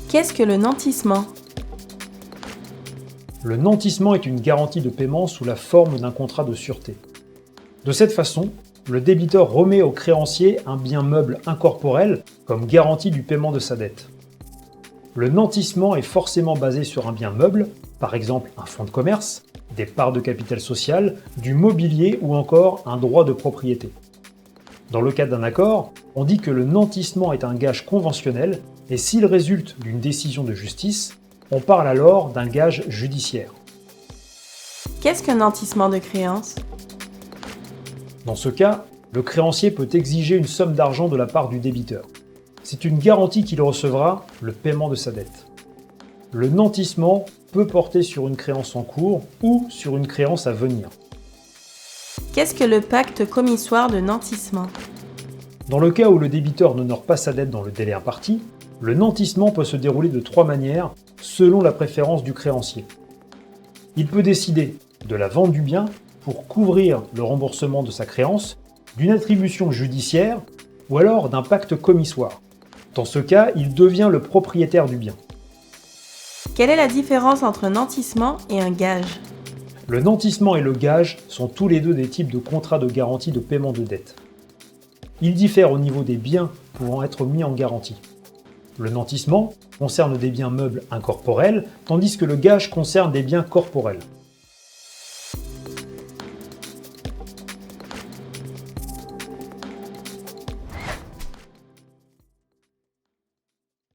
Qu'est-ce que le nantissement? Le nantissement est une garantie de paiement sous la forme d'un contrat de sûreté. De cette façon, le débiteur remet au créancier un bien meuble incorporel comme garantie du paiement de sa dette. Le nantissement est forcément basé sur un bien meuble, par exemple un fonds de commerce, des parts de capital social, du mobilier ou encore un droit de propriété. Dans le cadre d'un accord, on dit que le nantissement est un gage conventionnel et s'il résulte d'une décision de justice, on parle alors d'un gage judiciaire. Qu'est-ce qu'un nantissement de créance? Dans ce cas, le créancier peut exiger une somme d'argent de la part du débiteur. C'est une garantie qu'il recevra le paiement de sa dette. Le nantissement peut porter sur une créance en cours ou sur une créance à venir. Qu'est-ce que le pacte commissoire de nantissement? Dans le cas où le débiteur n'honore pas sa dette dans le délai imparti, le nantissement peut se dérouler de 3 manières selon la préférence du créancier. Il peut décider de la vente du bien pour couvrir le remboursement de sa créance, d'une attribution judiciaire ou alors d'un pacte commissoire. Dans ce cas, il devient le propriétaire du bien. Quelle est la différence entre un nantissement et un gage? Le nantissement et le gage sont tous les deux des types de contrats de garantie de paiement de dette. Ils diffèrent au niveau des biens pouvant être mis en garantie. Le nantissement concerne des biens meubles incorporels, tandis que le gage concerne des biens corporels.